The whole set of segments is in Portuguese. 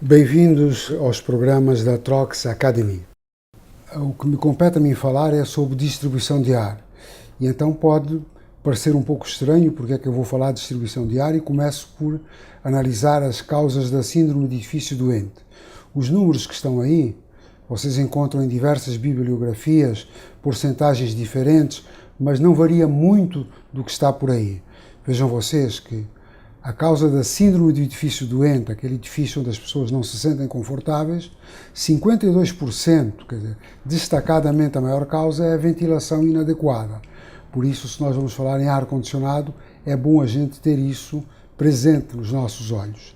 Bem-vindos aos programas da Trox Academy. O que me compete a mim falar é sobre distribuição de ar. E então pode parecer um pouco estranho porque é que eu vou falar de distribuição de ar e começo por analisar as causas da síndrome de edifício doente. Os números que estão aí, vocês encontram em diversas bibliografias, porcentagens diferentes, mas não varia muito do que está por aí. Vejam vocês que a causa da síndrome do edifício doente, aquele edifício onde as pessoas não se sentem confortáveis, 52%, quer dizer, destacadamente a maior causa é a ventilação inadequada. Por isso, se nós vamos falar em ar-condicionado, é bom a gente ter isso presente nos nossos olhos.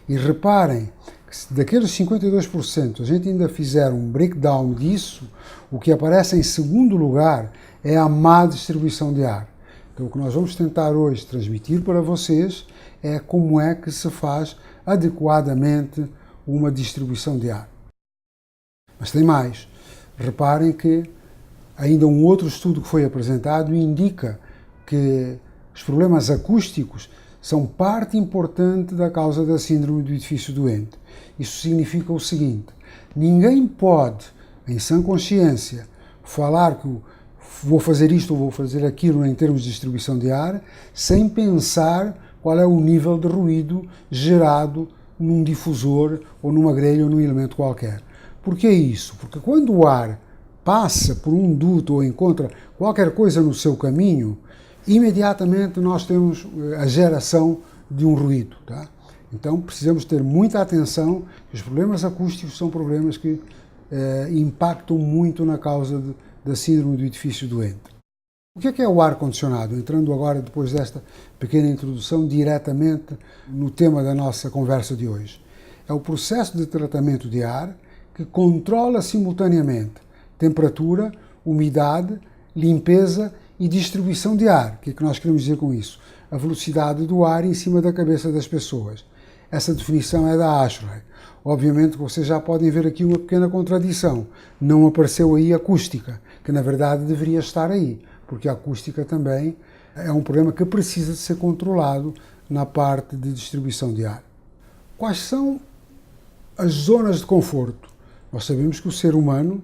E reparem que se daqueles 52% a gente ainda fizer um breakdown disso, o que aparece em segundo lugar é a má distribuição de ar. Então, o que nós vamos tentar hoje transmitir para vocês é como é que se faz adequadamente uma distribuição de ar. Mas tem mais. Reparem que ainda um outro estudo que foi apresentado indica que os problemas acústicos são parte importante da causa da síndrome do edifício doente. Isso significa o seguinte: ninguém pode, em sã consciência, falar que vou fazer isto ou vou fazer aquilo em termos de distribuição de ar, sem pensar qual é o nível de ruído gerado num difusor ou numa grelha ou num elemento qualquer. Por que isso? Porque quando o ar passa por um duto ou encontra qualquer coisa no seu caminho, imediatamente nós temos a geração de um ruído. Tá? Então precisamos ter muita atenção, que os problemas acústicos são problemas que impactam muito na causa da síndrome do edifício doente. O que é o ar-condicionado? Entrando agora, depois desta pequena introdução, diretamente no tema da nossa conversa de hoje. É o processo de tratamento de ar que controla simultaneamente temperatura, umidade, limpeza e distribuição de ar. O que é que nós queremos dizer com isso? A velocidade do ar em cima da cabeça das pessoas. Essa definição é da ASHRAE. Obviamente vocês já podem ver aqui uma pequena contradição. Não apareceu aí acústica, que na verdade deveria estar aí, porque a acústica também é um problema que precisa de ser controlado na parte de distribuição de ar. Quais são as zonas de conforto? Nós sabemos que o ser humano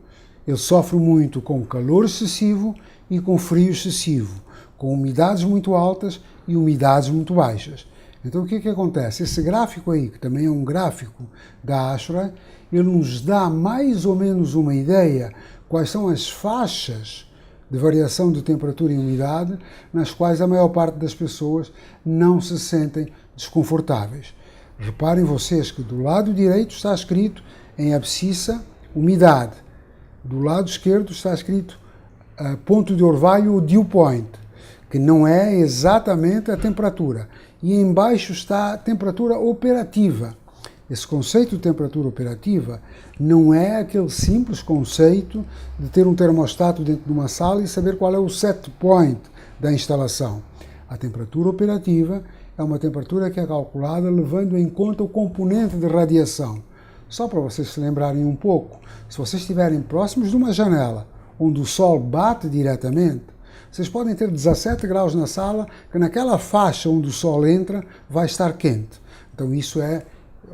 ele sofre muito com calor excessivo e com frio excessivo, com umidades muito altas e umidades muito baixas. Então o que acontece? Esse gráfico aí, que também é um gráfico da ASHRAE, ele nos dá mais ou menos uma ideia quais são as faixas de variação de temperatura e umidade nas quais a maior parte das pessoas não se sentem desconfortáveis. Reparem vocês que do lado direito está escrito em abscissa umidade, do lado esquerdo está escrito ponto de orvalho ou dew point, que não é exatamente a temperatura. E embaixo está a temperatura operativa. Esse conceito de temperatura operativa não é aquele simples conceito de ter um termostato dentro de uma sala e saber qual é o set point da instalação. A temperatura operativa é uma temperatura que é calculada levando em conta o componente de radiação. Só para vocês se lembrarem um pouco, se vocês estiverem próximos de uma janela onde o sol bate diretamente, vocês podem ter 17 graus na sala, que naquela faixa onde o sol entra vai estar quente. Então isso é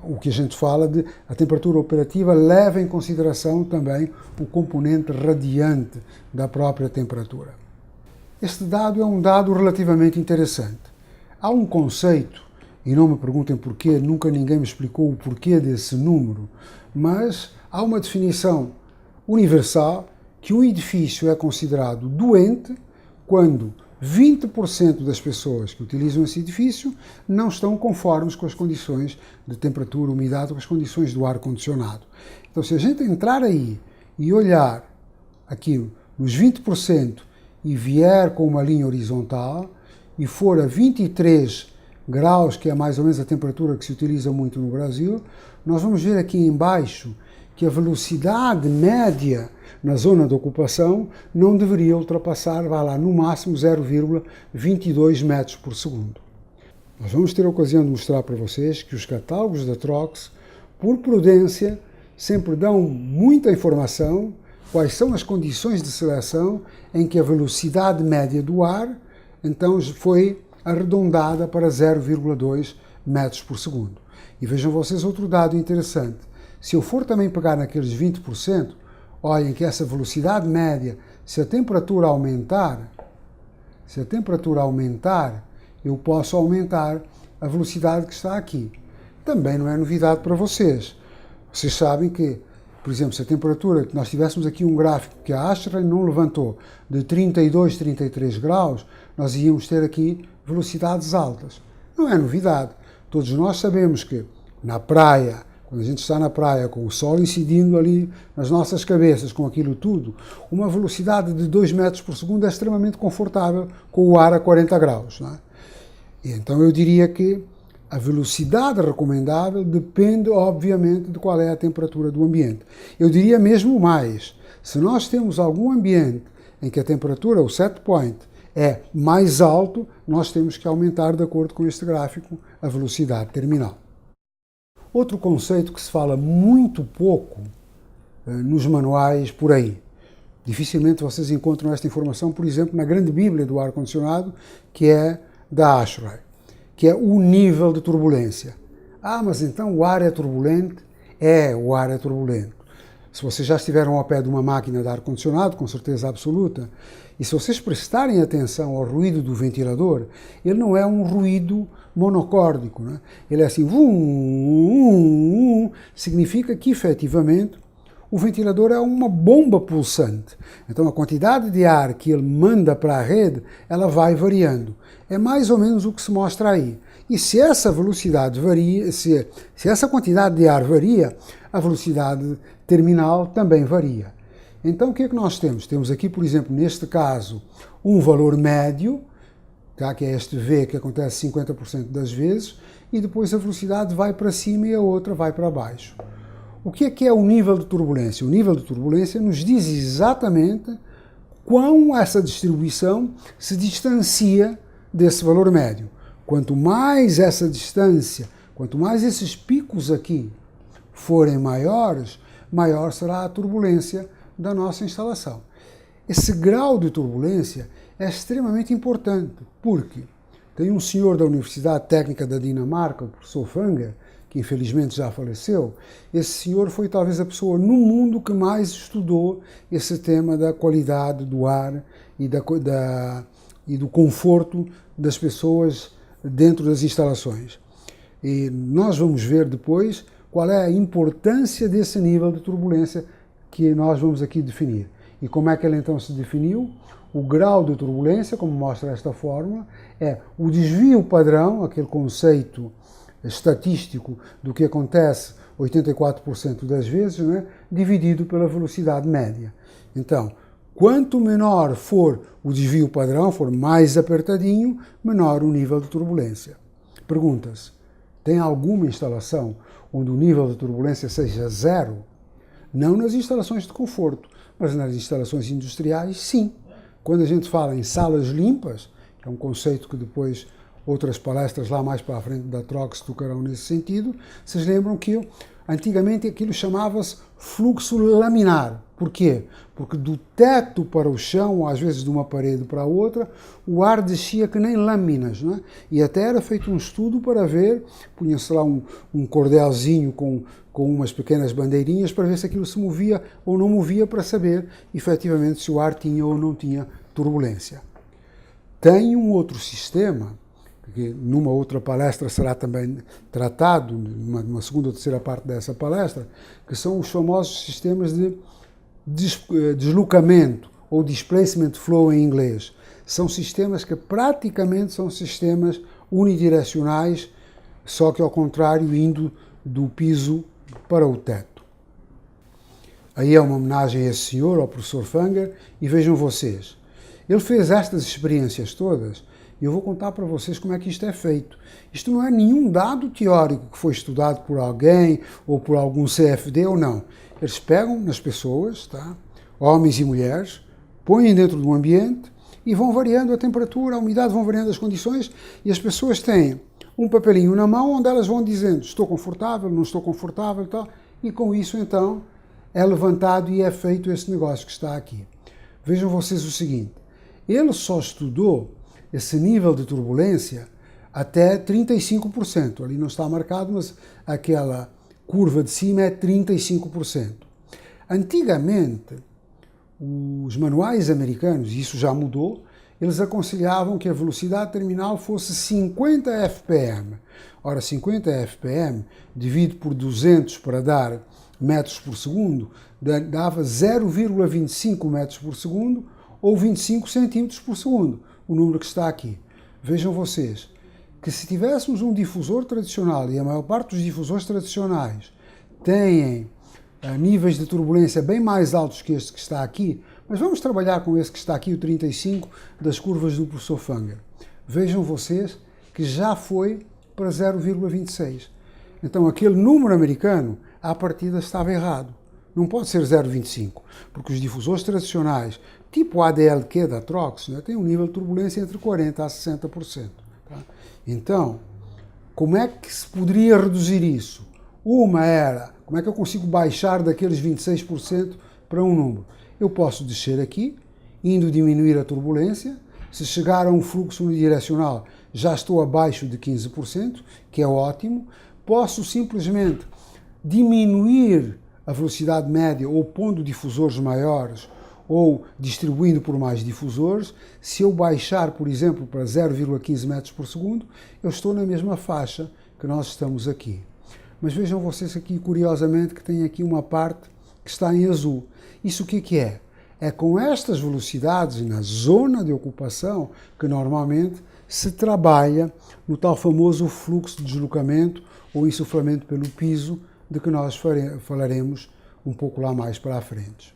o que a gente fala de a temperatura operativa leva em consideração também o componente radiante da própria temperatura. Este dado é um dado relativamente interessante. Há um conceito, e não me perguntem porquê, nunca ninguém me explicou o porquê desse número, mas há uma definição universal que um edifício é considerado doente quando 20% das pessoas que utilizam esse edifício não estão conformes com as condições de temperatura, umidade, com as condições do ar-condicionado. Então, se a gente entrar aí e olhar aqui nos 20% e vier com uma linha horizontal e for a 23 graus, que é mais ou menos a temperatura que se utiliza muito no Brasil, nós vamos ver aqui embaixo que a velocidade média na zona de ocupação não deveria ultrapassar, vai lá, no máximo 0,22 metros por segundo. Nós vamos ter a ocasião de mostrar para vocês que os catálogos da Trox, por prudência, sempre dão muita informação, quais são as condições de seleção em que a velocidade média do ar, então, foi arredondada para 0,2 metros por segundo. E vejam vocês outro dado interessante. Se eu for também pegar naqueles 20%, olhem que essa velocidade média, se a temperatura aumentar, eu posso aumentar a velocidade que está aqui. Também não é novidade para vocês. Vocês sabem que, por exemplo, se a temperatura, que nós tivéssemos aqui um gráfico que a Ashray não levantou, de 32, 33 graus, nós íamos ter aqui velocidades altas. Não é novidade. Todos nós sabemos que na praia, quando a gente está na praia com o sol incidindo ali nas nossas cabeças, com aquilo tudo, uma velocidade de 2 metros por segundo é extremamente confortável com o ar a 40 graus. Não é? E então eu diria que a velocidade recomendável depende, obviamente, de qual é a temperatura do ambiente. Eu diria mesmo mais, se nós temos algum ambiente em que a temperatura, o set point, é mais alto, nós temos que aumentar, de acordo com este gráfico, a velocidade terminal. Outro conceito que se fala muito pouco nos manuais por aí. Dificilmente vocês encontram esta informação, por exemplo, na grande bíblia do ar-condicionado, que é da Ashray, que é o nível de turbulência. Ah, mas então o ar é turbulente? É, o ar é turbulento. Se vocês já estiveram ao pé de uma máquina de ar-condicionado, com certeza absoluta, e se vocês prestarem atenção ao ruído do ventilador, ele não é um ruído monocórdico, né? Ele é assim, vum, significa que efetivamente o ventilador é uma bomba pulsante. Então a quantidade de ar que ele manda para a rede, ela vai variando. É mais ou menos o que se mostra aí. E se essa velocidade varia, se essa quantidade de ar varia, a velocidade terminal também varia. Então o que é que nós temos? Temos aqui, por exemplo, neste caso, um valor médio, tá? Que é este V que acontece 50% das vezes, e depois a velocidade vai para cima e a outra vai para baixo. O que é o nível de turbulência? O nível de turbulência nos diz exatamente quão essa distribuição se distancia desse valor médio. Quanto mais essa distância, quanto mais esses picos aqui forem maiores, maior será a turbulência da nossa instalação. Esse grau de turbulência é extremamente importante, porque tem um senhor da Universidade Técnica da Dinamarca, o professor Fanger, que infelizmente já faleceu. Esse senhor foi talvez a pessoa no mundo que mais estudou esse tema da qualidade do ar e do conforto das pessoas dentro das instalações. E nós vamos ver depois qual é a importância desse nível de turbulência que nós vamos aqui definir. E como é que ele então se definiu? O grau de turbulência, como mostra esta fórmula, é o desvio padrão, aquele conceito estatístico do que acontece 84% das vezes, né, dividido pela velocidade média. Então, quanto menor for o desvio padrão, for mais apertadinho, menor o nível de turbulência. Pergunta-se, tem alguma instalação onde o nível de turbulência seja zero? Não nas instalações de conforto, mas nas instalações industriais, sim. Quando a gente fala em salas limpas, que é um conceito que depois outras palestras lá mais para a frente da Trox tocarão nesse sentido, vocês lembram que antigamente aquilo chamava-se fluxo laminar. Por quê? Porque do teto para o chão, ou às vezes de uma parede para a outra, o ar descia que nem lâminas, não é? E até era feito um estudo para ver, punha-se lá um cordelzinho com umas pequenas bandeirinhas para ver se aquilo se movia ou não movia, para saber efetivamente se o ar tinha ou não tinha turbulência. Tem um outro sistema, que numa outra palestra será também tratado, numa segunda ou terceira parte dessa palestra, que são os famosos sistemas de deslocamento, ou displacement flow em inglês. São sistemas que praticamente são sistemas unidirecionais, só que ao contrário, indo do piso para o teto. Aí é uma homenagem a esse senhor, ao professor Fanger, e vejam vocês, ele fez estas experiências todas, e eu vou contar para vocês como é que isto é feito. Isto não é nenhum dado teórico que foi estudado por alguém, ou por algum CFD, ou não. Eles pegam nas pessoas, tá? Homens e mulheres, põem dentro de um ambiente e vão variando a temperatura, a umidade, vão variando as condições, e as pessoas têm um papelinho na mão onde elas vão dizendo estou confortável, não estou confortável e tal, e com isso então é levantado e é feito esse negócio que está aqui. Vejam vocês o seguinte, ele só estudou esse nível de turbulência até 35%. Ali não está marcado, mas aquela curva de cima é 35%. Antigamente, os manuais americanos, e isso já mudou, eles aconselhavam que a velocidade terminal fosse 50 fpm. Ora, 50 fpm dividido por 200 para dar metros por segundo, dava 0,25 metros por segundo ou 25 centímetros por segundo, o número que está aqui. Vejam vocês que se tivéssemos um difusor tradicional, e a maior parte dos difusores tradicionais têm níveis de turbulência bem mais altos que este que está aqui, mas vamos trabalhar com esse que está aqui, o 35, das curvas do professor Fanger. Vejam vocês que já foi para 0,26. Então aquele número americano, à partida, estava errado. Não pode ser 0,25, porque os difusores tradicionais, tipo ADLQ da Trox, né, têm um nível de turbulência entre 40% a 60%. Tá? Então, como é que se poderia reduzir isso? Uma era, como é que eu consigo baixar daqueles 26% para um número? Eu posso descer aqui, indo diminuir a turbulência. Se chegar a um fluxo unidirecional, já estou abaixo de 15%, que é ótimo. Posso simplesmente diminuir a velocidade média ou pondo difusores maiores ou distribuindo por mais difusores. Se eu baixar, por exemplo, para 0,15 metros por segundo, eu estou na mesma faixa que nós estamos aqui. Mas vejam vocês aqui, curiosamente, que tem aqui uma parte que está em azul. Isso o que é? É com estas velocidades na zona de ocupação que normalmente se trabalha no tal famoso fluxo de deslocamento ou insuflamento pelo piso, de que nós falaremos um pouco lá mais para a frente.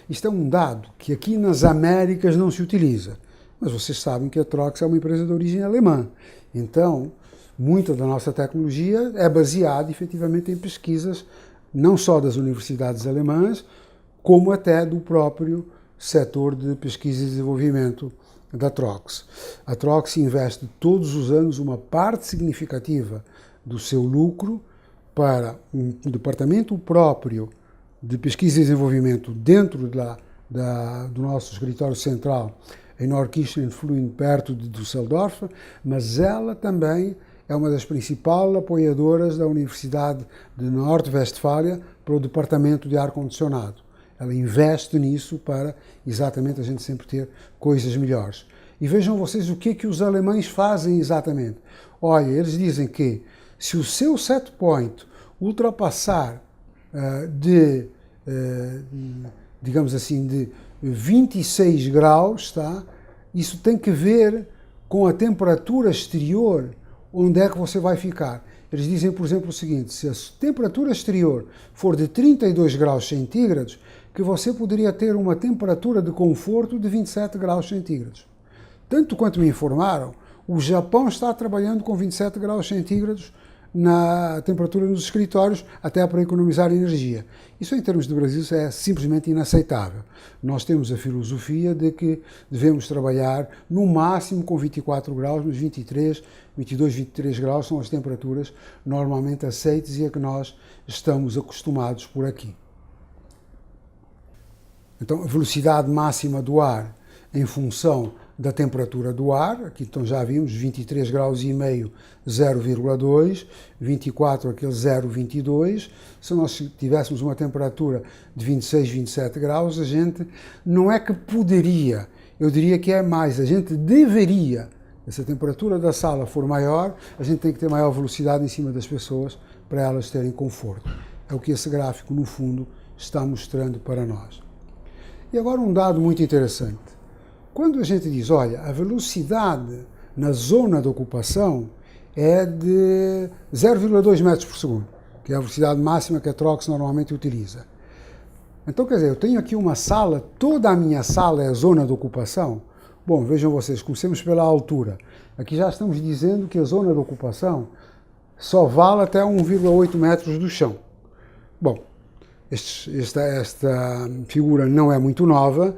Isto é um dado que aqui nas Américas não se utiliza, mas vocês sabem que a Trox é uma empresa de origem alemã. Então, muita da nossa tecnologia é baseada efetivamente em pesquisas não só das universidades alemãs, como até do próprio setor de pesquisa e desenvolvimento da Trox. A Trox investe todos os anos uma parte significativa do seu lucro para um departamento próprio de pesquisa e desenvolvimento dentro do nosso escritório central em Neukirchen-Flühen, perto de Düsseldorf, mas ela também é uma das principais apoiadoras da Universidade de Nordrhein-Westfália para o departamento de ar-condicionado. Ela investe nisso para exatamente a gente sempre ter coisas melhores. E vejam vocês o que os alemães fazem exatamente. Olha, eles dizem que se o seu set point ultrapassar digamos assim, de 26 graus, tá? Isso tem que ver com a temperatura exterior, onde é que você vai ficar. Eles dizem, por exemplo, o seguinte: se a temperatura exterior for de 32 graus centígrados, que você poderia ter uma temperatura de conforto de 27 graus centígrados. Tanto quanto me informaram, o Japão está trabalhando com 27 graus centígrados na temperatura nos escritórios, até para economizar energia. Isso, em termos de Brasil, é simplesmente inaceitável. Nós temos a filosofia de que devemos trabalhar no máximo com 24 graus, mas 22, 23 graus são as temperaturas normalmente aceitas e a que nós estamos acostumados por aqui. Então, a velocidade máxima do ar em função da temperatura do ar, aqui então já vimos 23 graus e meio, 0,2, 24 aquele 0,22. Se nós tivéssemos uma temperatura de 26, 27 graus, a gente não é que poderia, eu diria que é mais, a gente deveria, se a temperatura da sala for maior, a gente tem que ter maior velocidade em cima das pessoas para elas terem conforto. É o que esse gráfico, no fundo, está mostrando para nós. E agora um dado muito interessante. Quando a gente diz, olha, a velocidade na zona de ocupação é de 0,2 metros por segundo, que é a velocidade máxima que a Trox normalmente utiliza. Então, quer dizer, eu tenho aqui uma sala, toda a minha sala é a zona de ocupação. Bom, vejam vocês, comecemos pela altura. Aqui já estamos dizendo que a zona de ocupação só vale até 1,8 metros do chão. Bom, esta figura não é muito nova,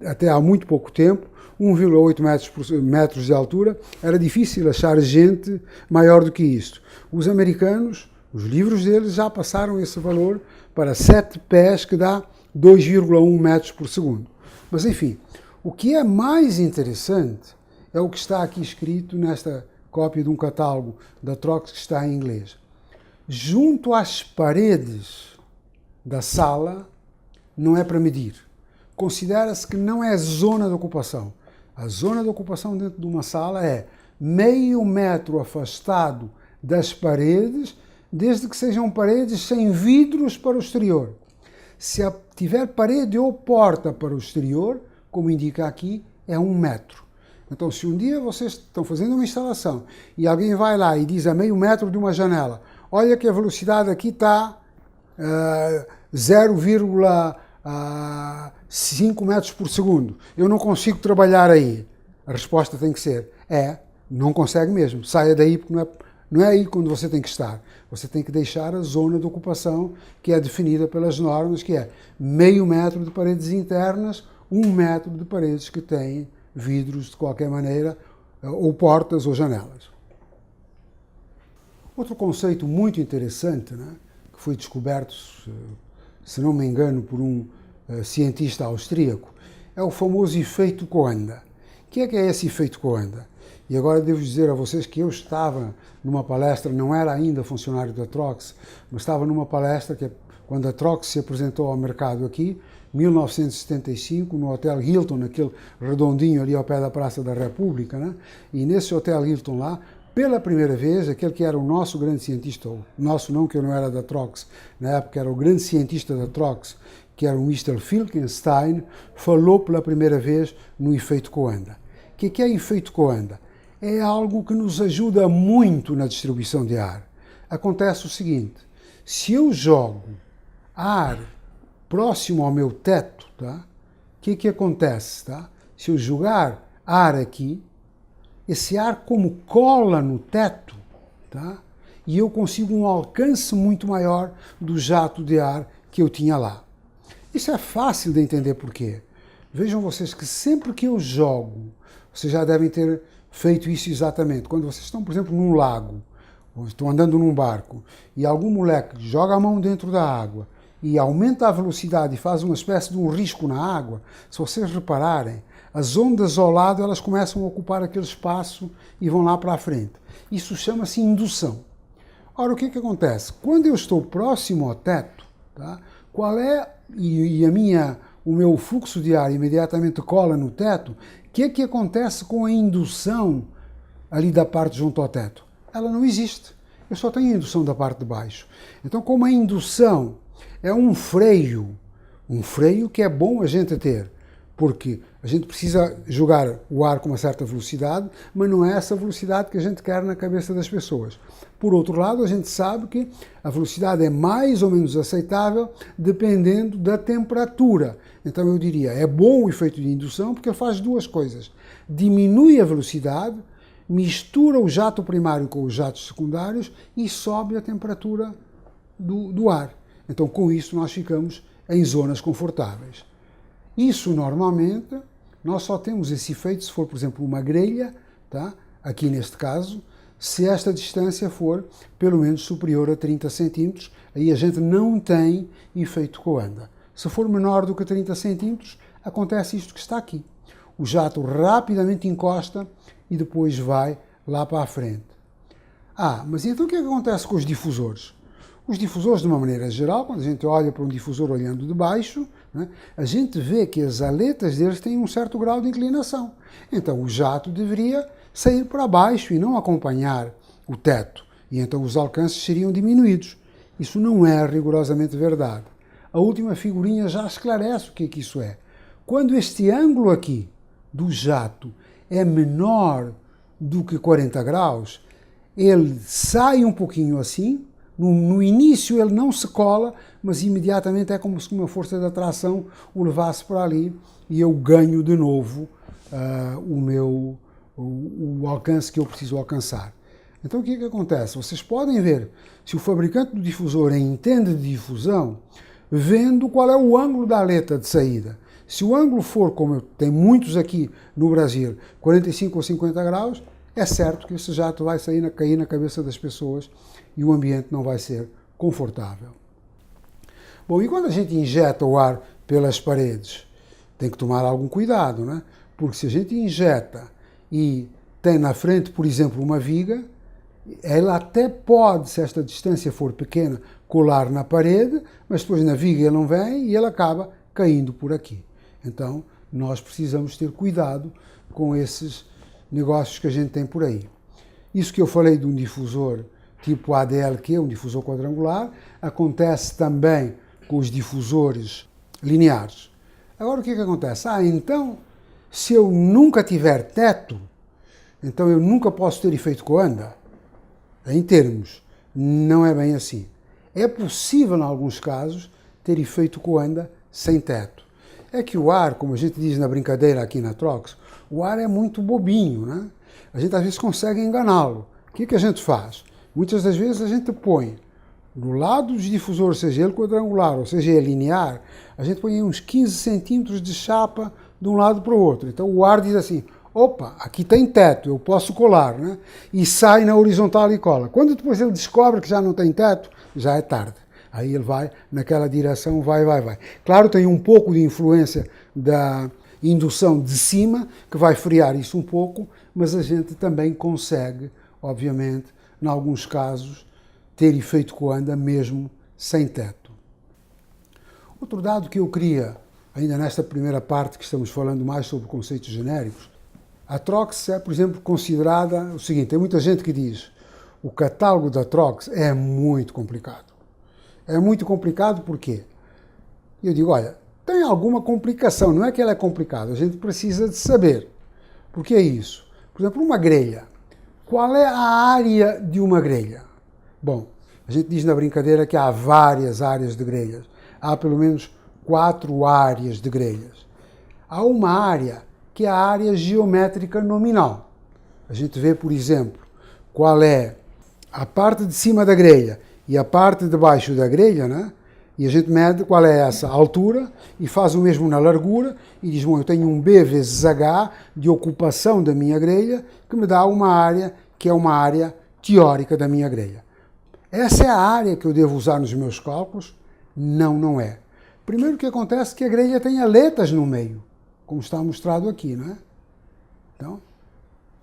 até há muito pouco tempo, 1,8 metros de altura, era difícil achar gente maior do que isto. Os americanos, os livros deles já passaram esse valor para 7 pés, que dá 2,1 metros por segundo. Mas enfim, o que é mais interessante é o que está aqui escrito nesta cópia de um catálogo da Trox que está em inglês. Junto às paredes da sala não é para medir. Considera-se que não é zona de ocupação. A zona de ocupação dentro de uma sala é meio metro afastado das paredes, desde que sejam paredes sem vidros para o exterior. Se tiver parede ou porta para o exterior, como indica aqui, é 1 metro. Então, se um dia vocês estão fazendo uma instalação e alguém vai lá e diz a meio metro de uma janela, olha que a velocidade aqui está 0,5 metros por segundo, eu não consigo trabalhar aí. A resposta tem que ser, não consegue mesmo, saia daí porque não é aí quando você tem que estar. Você tem que deixar a zona de ocupação que é definida pelas normas, que é meio metro de paredes internas, 1 metro de paredes que têm vidros de qualquer maneira, ou portas ou janelas. Outro conceito muito interessante, né, que foi descoberto, se não me engano, por um cientista austríaco, é o famoso efeito Coanda. O que é esse efeito Coanda? E agora devo dizer a vocês que eu estava numa palestra, não era ainda funcionário da Trox, mas estava numa palestra que, quando a Trox se apresentou ao mercado aqui, 1975, no Hotel Hilton, aquele redondinho ali ao pé da Praça da República, né? E nesse Hotel Hilton lá, pela primeira vez, aquele que era o nosso grande cientista, ou nosso não, que eu não era da Trox, na época era o grande cientista da Trox, que era o Mr. Filkenstein, falou pela primeira vez no efeito Coanda. O que é efeito Coanda? É algo que nos ajuda muito na distribuição de ar. Acontece o seguinte, se eu jogo ar próximo ao meu teto, tá? O que acontece? Tá? Se eu jogar ar aqui, esse ar como cola no teto, tá? E eu consigo um alcance muito maior do jato de ar que eu tinha lá. Isso é fácil de entender por quê. Vejam vocês que sempre que eu jogo, vocês já devem ter feito isso exatamente. Quando vocês estão, por exemplo, num lago, ou estão andando num barco, e algum moleque joga a mão dentro da água, e aumenta a velocidade e faz uma espécie de um risco na água, se vocês repararem, as ondas ao lado elas começam a ocupar aquele espaço e vão lá para a frente. Isso chama-se indução. Ora, o que acontece? Quando eu estou próximo ao teto, tá, o meu fluxo de ar imediatamente cola no teto, o que acontece com a indução ali da parte junto ao teto? Ela não existe. Eu só tenho a indução da parte de baixo. Então, como a indução é um freio que é bom a gente ter, porque a gente precisa jogar o ar com uma certa velocidade, mas não é essa velocidade que a gente quer na cabeça das pessoas. Por outro lado, a gente sabe que a velocidade é mais ou menos aceitável dependendo da temperatura. Então eu diria, é bom o efeito de indução porque ele faz duas coisas. Diminui a velocidade, mistura o jato primário com os jatos secundários e sobe a temperatura do ar. Então, com isso, nós ficamos em zonas confortáveis. Isso, normalmente, nós só temos esse efeito se for, por exemplo, uma grelha, tá? Aqui neste caso, se esta distância for pelo menos superior a 30 centímetros, aí a gente não tem efeito Coanda. Se for menor do que 30 centímetros, acontece isto que está aqui. O jato rapidamente encosta e depois vai lá para a frente. Mas então o que acontece com os difusores? Os difusores, de uma maneira geral, quando a gente olha para um difusor olhando de baixo, né, a gente vê que as aletas deles têm um certo grau de inclinação. Então o jato deveria sair para baixo e não acompanhar o teto. E então os alcances seriam diminuídos. Isso não é rigorosamente verdade. A última figurinha já esclarece o que isso é. Quando este ângulo aqui do jato é menor do que 40 graus, ele sai um pouquinho assim. No início ele não se cola, mas imediatamente é como se uma força de atração o levasse para ali e eu ganho de novo o alcance que eu preciso alcançar. Então o que acontece? Vocês podem ver se o fabricante do difusor entende de difusão, vendo qual é o ângulo da aleta de saída. Se o ângulo for, como tem muitos aqui no Brasil, 45 ou 50 graus, é certo que esse jato vai cair na cabeça das pessoas e o ambiente não vai ser confortável. Bom, e quando a gente injeta o ar pelas paredes? tem que tomar algum cuidado, né? Porque se a gente injeta e tem na frente, por exemplo, uma viga, ela até pode, se esta distância for pequena, colar na parede, mas depois na viga ele não vem e ele acaba caindo por aqui. Então, nós precisamos ter cuidado com esses negócios que a gente tem por aí. Isso que eu falei de um difusor tipo ADLQ, um difusor quadrangular, acontece também com os difusores lineares. Agora, o que acontece? Então, se eu nunca tiver teto, então eu nunca posso ter efeito Coanda? Em termos, não é bem assim. É possível, em alguns casos, ter efeito Coanda sem teto. É que o ar, como a gente diz na brincadeira aqui na Trox, o ar é muito bobinho, né? A gente às vezes consegue enganá-lo. O que a gente faz? Muitas das vezes a gente põe do lado dos difusores, seja ele quadrangular ou seja ele linear, a gente põe uns 15 centímetros de chapa de um lado para o outro. Então o ar diz assim, opa, aqui tem teto, eu posso colar, né? E sai na horizontal e cola. Quando depois ele descobre que já não tem teto, já é tarde. Aí ele vai naquela direção, vai. Claro, tem um pouco de influência da indução de cima, que vai friar isso um pouco, mas a gente também consegue, obviamente, em alguns casos, ter efeito Coanda mesmo sem teto. Outro dado que eu queria, ainda nesta primeira parte que estamos falando mais sobre conceitos genéricos, a Trox é, por exemplo, considerada o seguinte, tem muita gente que diz o catálogo da Trox é muito complicado. É muito complicado por quê? Eu digo, olha, tem alguma complicação, não é que ela é complicada, a gente precisa de saber. Por que isso? Por exemplo, uma grelha. Qual é a área de uma grelha? Bom, a gente diz na brincadeira que há várias áreas de grelhas. Há pelo menos 4 áreas de grelhas. Há uma área que é a área geométrica nominal. A gente vê, por exemplo, qual é a parte de cima da grelha e a parte de baixo da grelha, né? E a gente mede qual é essa altura e faz o mesmo na largura e diz, bom, eu tenho um B vezes H de ocupação da minha grelha que me dá uma área que é uma área teórica da minha grelha. Essa é a área que eu devo usar nos meus cálculos? Não, não é. Primeiro que acontece que a grelha tem aletas no meio, como está mostrado aqui, não é? Então,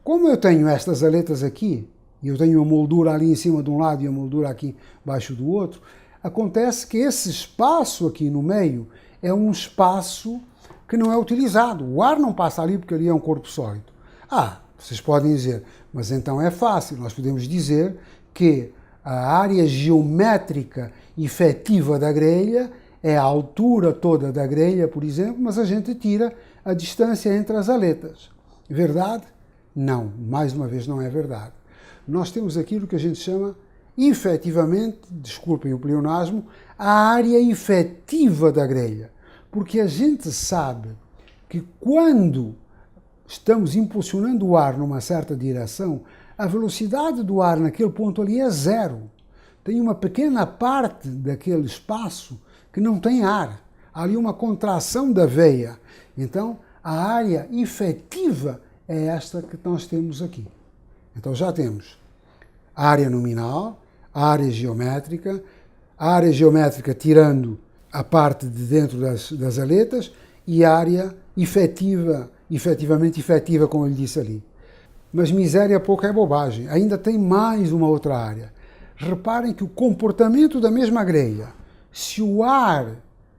como eu tenho estas aletas aqui, e eu tenho a moldura ali em cima de um lado e a moldura aqui embaixo do outro, acontece que esse espaço aqui no meio é um espaço que não é utilizado. O ar não passa ali porque ali é um corpo sólido. Vocês podem dizer, mas então é fácil. Nós podemos dizer que a área geométrica efetiva da grelha é a altura toda da grelha, por exemplo, mas a gente tira a distância entre as aletas. Verdade? Não, mais uma vez não é verdade. Nós temos aquilo que a gente chama efetivamente, desculpem o pleonasmo, a área efetiva da grelha. Porque a gente sabe que quando estamos impulsionando o ar numa certa direção, a velocidade do ar naquele ponto ali é zero. Tem uma pequena parte daquele espaço que não tem ar. Há ali uma contração da veia. Então, a área efetiva é esta que nós temos aqui. Então já temos a área nominal, a área geométrica tirando a parte de dentro das aletas e a área efetivamente efetiva, como ele disse ali. Mas miséria pouca é bobagem, ainda tem mais uma outra área. Reparem que o comportamento da mesma grelha, se o ar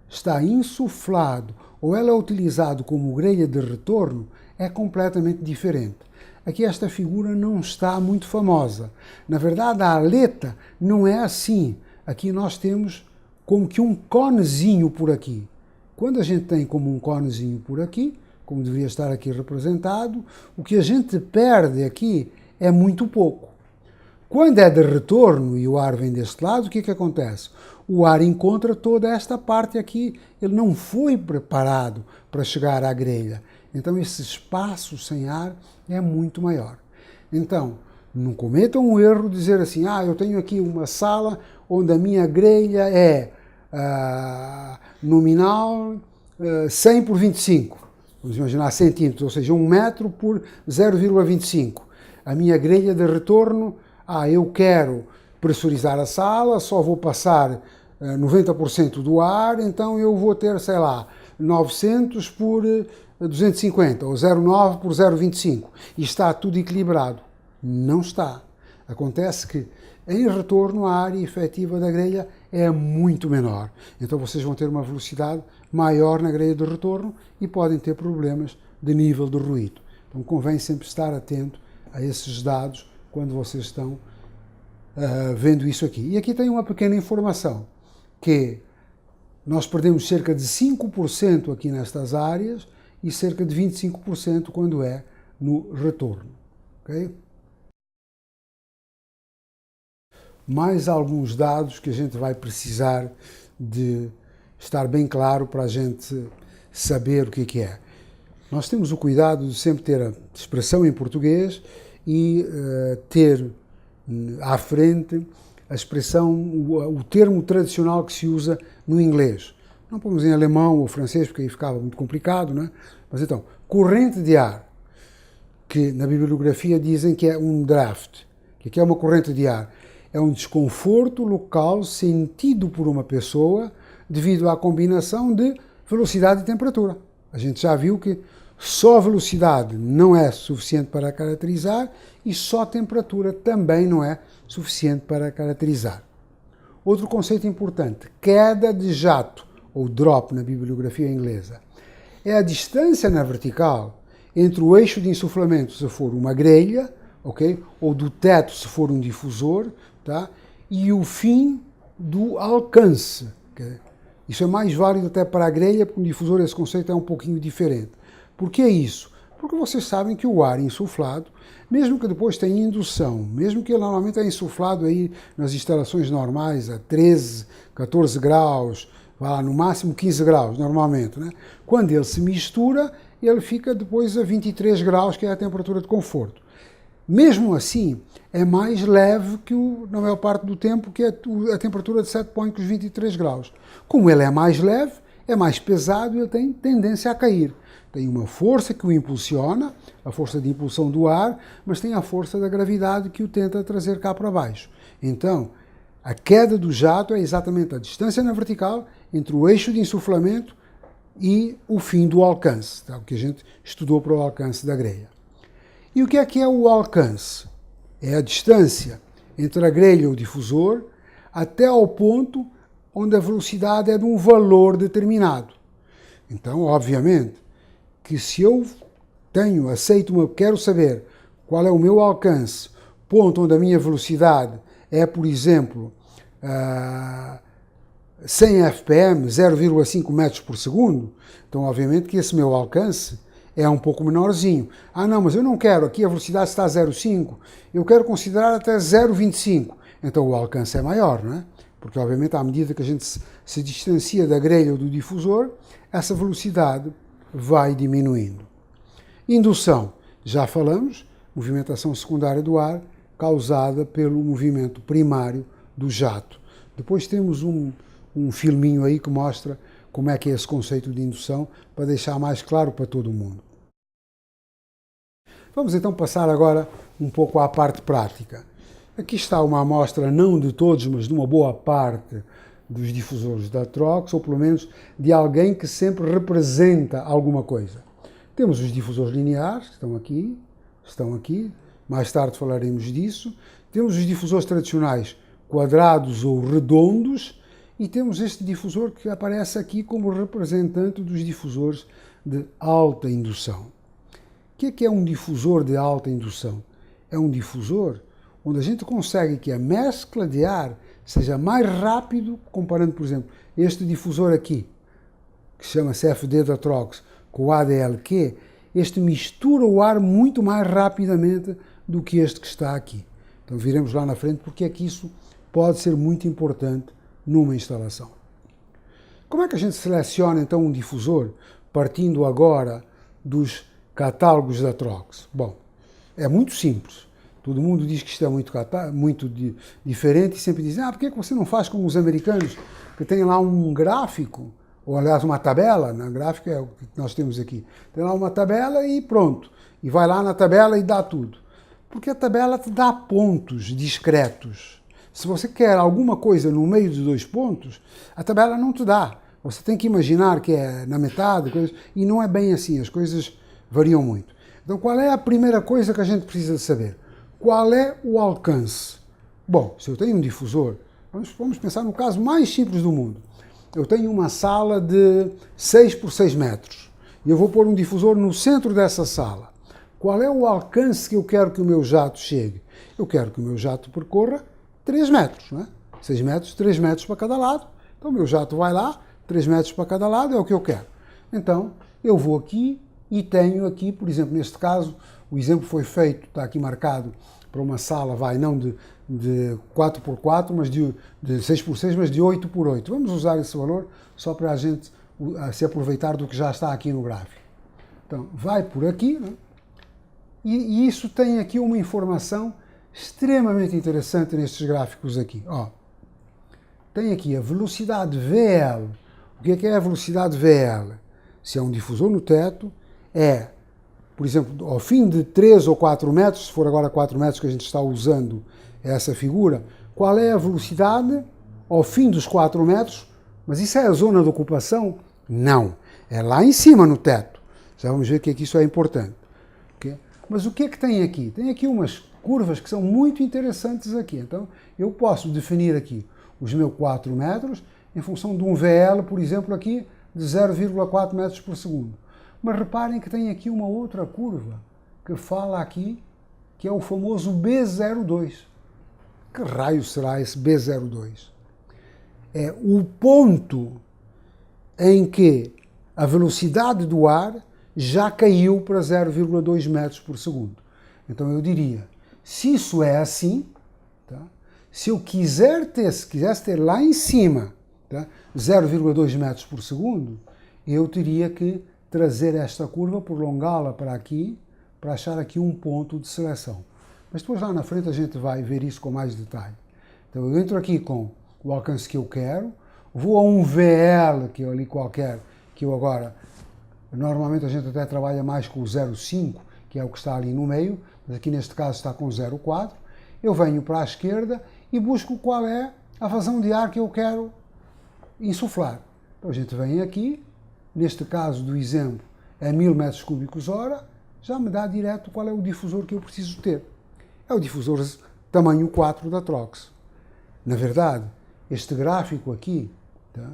está insuflado ou ela é utilizado como grelha de retorno, é completamente diferente. Aqui esta figura não está muito famosa. Na verdade, a aleta não é assim. Aqui nós temos como que um conezinho por aqui. Quando a gente tem como um conezinho por aqui, como deveria estar aqui representado, o que a gente perde aqui é muito pouco. Quando é de retorno e o ar vem deste lado, o que acontece? O ar encontra toda esta parte aqui, ele não foi preparado para chegar à grelha. Então esse espaço sem ar é muito maior. Então, não cometam o erro de dizer assim, eu tenho aqui uma sala onde a minha grelha é nominal 100 por 25. Vamos imaginar centímetros, ou seja, 1 metro por 0,25. A minha grelha de retorno, eu quero pressurizar a sala, só vou passar 90% do ar, então eu vou ter, sei lá, 900 por 250, ou 0,9 por 0,25, e está tudo equilibrado. Não está. Acontece que, em retorno, a área efetiva da grelha é muito menor. Então vocês vão ter uma velocidade maior na grelha de retorno e podem ter problemas de nível de ruído. Então convém sempre estar atento a esses dados quando vocês estão vendo isso aqui. E aqui tem uma pequena informação, que nós perdemos cerca de 5% aqui nestas áreas e cerca de 25% quando é no retorno. Okay? Mais alguns dados que a gente vai precisar de estar bem claro para a gente saber o que é. Nós temos o cuidado de sempre ter a expressão em português e ter à frente a expressão, o termo tradicional que se usa no inglês. Não pomos em alemão ou francês, porque aí ficava muito complicado, não é? Mas então, corrente de ar, que na bibliografia dizem que é um draft, que é uma corrente de ar. É um desconforto local sentido por uma pessoa devido à combinação de velocidade e temperatura. A gente já viu que só velocidade não é suficiente para caracterizar e só temperatura também não é suficiente para caracterizar. Outro conceito importante, queda de jato, ou drop na bibliografia inglesa, é a distância na vertical entre o eixo de insuflamento, se for uma grelha, okay, ou do teto, se for um difusor, tá, e o fim do alcance. Okay? Isso é mais válido até para a grelha, porque no difusor esse conceito é um pouquinho diferente. Por que isso? Porque vocês sabem que o ar insuflado, mesmo que depois tenha indução, mesmo que ele normalmente é insuflado aí nas instalações normais a 13, 14 graus, no máximo 15 graus normalmente, né? Quando ele se mistura, ele fica depois a 23 graus, que é a temperatura de conforto. Mesmo assim, é mais leve que, na maior parte do tempo, que a temperatura de set point, com os 23 graus. Como ele é mais leve, é mais pesado e ele tem tendência a cair. Tem uma força que o impulsiona, a força de impulsão do ar, mas tem a força da gravidade que o tenta trazer cá para baixo. Então, a queda do jato é exatamente a distância na vertical entre o eixo de insuflamento e o fim do alcance, tá? O que a gente estudou para o alcance da grelha. E o que é o alcance? É a distância entre a grelha e o difusor até ao ponto onde a velocidade é de um valor determinado. Então, obviamente, que se eu quero saber qual é o meu alcance, ponto onde a minha velocidade é, por exemplo, 100 fpm, 0,5 metros por segundo, então obviamente que esse meu alcance é um pouco menorzinho. Ah não, mas eu não quero, aqui a velocidade está a 0,5, eu quero considerar até 0,25, então o alcance é maior, não é? Porque obviamente à medida que a gente se distancia da grelha ou do difusor, essa velocidade vai diminuindo. Indução, já falamos, movimentação secundária do ar causada pelo movimento primário do jato. Depois temos um filminho aí que mostra como é que é esse conceito de indução, para deixar mais claro para todo mundo. Vamos então passar agora um pouco à parte prática. Aqui está uma amostra, não de todos, mas de uma boa parte dos difusores da Trox, ou pelo menos de alguém que sempre representa alguma coisa. Temos os difusores lineares, que estão aqui, mais tarde falaremos disso. Temos os difusores tradicionais, quadrados ou redondos, e temos este difusor que aparece aqui como representante dos difusores de alta indução. O que é um difusor de alta indução? É um difusor onde a gente consegue que a mescla de ar seja mais rápido, comparando, por exemplo, este difusor aqui, que chama-se FD da Trox, com o ADLQ, este mistura o ar muito mais rapidamente do que este que está aqui. Então viremos lá na frente porque é que isso pode ser muito importante numa instalação. Como é que a gente seleciona então um difusor, partindo agora dos catálogos da Trox? Bom, é muito simples. Todo mundo diz que isto é muito diferente e sempre dizem, por que você não faz como os americanos, que tem lá um gráfico, ou aliás uma tabela, na gráfica é o que nós temos aqui, tem lá uma tabela e pronto, e vai lá na tabela e dá tudo. Porque a tabela te dá pontos discretos. Se você quer alguma coisa no meio de dois pontos, a tabela não te dá. Você tem que imaginar que é na metade, e não é bem assim, as coisas variam muito. Então, qual é a primeira coisa que a gente precisa saber? Qual é o alcance? Bom, se eu tenho um difusor, vamos pensar no caso mais simples do mundo. Eu tenho uma sala de 6 por 6 metros e eu vou pôr um difusor no centro dessa sala. Qual é o alcance que eu quero que o meu jato chegue? Eu quero que o meu jato percorra 3 metros, não é? 6 metros, 3 metros para cada lado. Então, o meu jato vai lá, 3 metros para cada lado, é o que eu quero. Então, eu vou aqui e tenho aqui, por exemplo, neste caso, o exemplo foi feito, está aqui marcado para uma sala, não de 4x4, mas de 6x6, mas de 8x8. Vamos usar esse valor só para a gente se aproveitar do que já está aqui no gráfico. Então, vai por aqui, né? E isso tem aqui uma informação extremamente interessante nestes gráficos aqui. Ó, tem aqui a velocidade VL. O que é a velocidade VL? Se é um difusor no teto, por exemplo, ao fim de 3 ou 4 metros, se for agora 4 metros que a gente está usando essa figura, qual é a velocidade ao fim dos 4 metros? Mas isso é a zona de ocupação? Não. É lá em cima no teto. Já vamos ver que aqui isso é importante. Okay? Mas o que é que tem aqui? Tem aqui umas curvas que são muito interessantes aqui. Então, eu posso definir aqui os meus 4 metros em função de um VL, por exemplo, aqui de 0,4 metros por segundo. Mas reparem que tem aqui uma outra curva que fala aqui, que é o famoso B02. Que raio será esse B02? É o ponto em que a velocidade do ar já caiu para 0,2 metros por segundo. Então eu diria, se isso é assim, tá? Se eu quisesse ter lá em cima, tá? 0,2 metros por segundo, eu teria que trazer esta curva, prolongá-la para aqui, para achar aqui um ponto de seleção. Mas depois lá na frente a gente vai ver isso com mais detalhe. Então eu entro aqui com o alcance que eu quero, vou a um VL, que é ali qualquer, que eu agora, normalmente a gente até trabalha mais com o 0,5, que é o que está ali no meio, mas aqui neste caso está com 0,4, eu venho para a esquerda e busco qual é a vazão de ar que eu quero insuflar. Então a gente vem aqui, neste caso do exemplo é 1000 metros cúbicos hora, já me dá direto qual é o difusor que eu preciso ter. É o difusor tamanho 4 da Trox. Na verdade, este gráfico aqui, tá,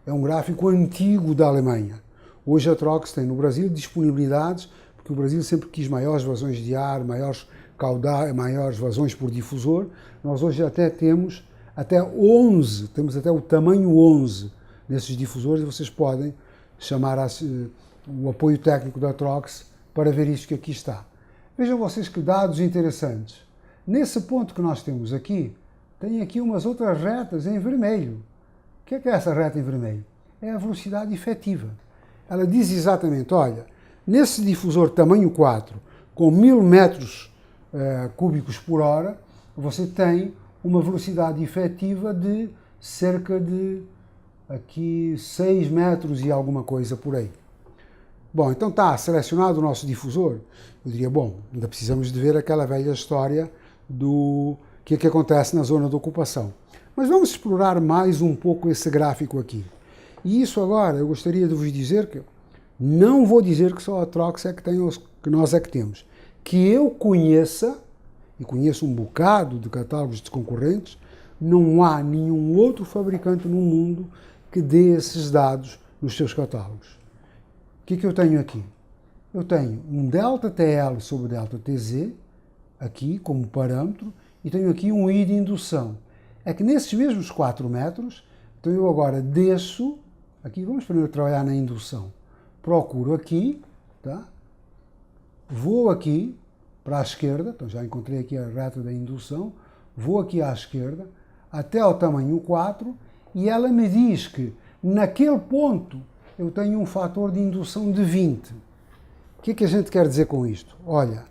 é um gráfico antigo da Alemanha. Hoje a Trox tem no Brasil disponibilidades, porque o Brasil sempre quis maiores vazões de ar, maiores caudais, maiores vazões por difusor. Nós hoje até temos até 11, temos até o tamanho 11 desses difusores, e vocês podem chamar o apoio técnico da Trox para ver isto que aqui está. Vejam vocês que dados interessantes. Nesse ponto que nós temos aqui, tem aqui umas outras retas em vermelho. O que é essa reta em vermelho? É a velocidade efetiva. Ela diz exatamente, olha, nesse difusor tamanho 4, com 1000 metros cúbicos por hora, você tem uma velocidade efetiva de cerca de aqui 6 metros e alguma coisa por aí. Bom, então está selecionado o nosso difusor. Eu diria, bom, ainda precisamos de ver aquela velha história do que acontece na zona de ocupação. Mas vamos explorar mais um pouco esse gráfico aqui. E isso agora, eu gostaria de vos dizer que não vou dizer que só a Trox é que tem, que nós é que temos. Que eu conheça, e conheço um bocado de catálogos de concorrentes, não há nenhum outro fabricante no mundo que dê esses dados nos seus catálogos. O que eu tenho aqui? Eu tenho um ΔTL sobre ΔTZ, aqui como parâmetro, e tenho aqui um I de indução. É que nesses mesmos 4 metros, então eu agora desço, aqui vamos primeiro trabalhar na indução, procuro aqui, tá? Vou aqui para a esquerda, então já encontrei aqui a reta da indução, vou aqui à esquerda, até ao tamanho 4, e ela me diz que naquele ponto eu tenho um fator de indução de 20. O que a gente quer dizer com isto? Olha,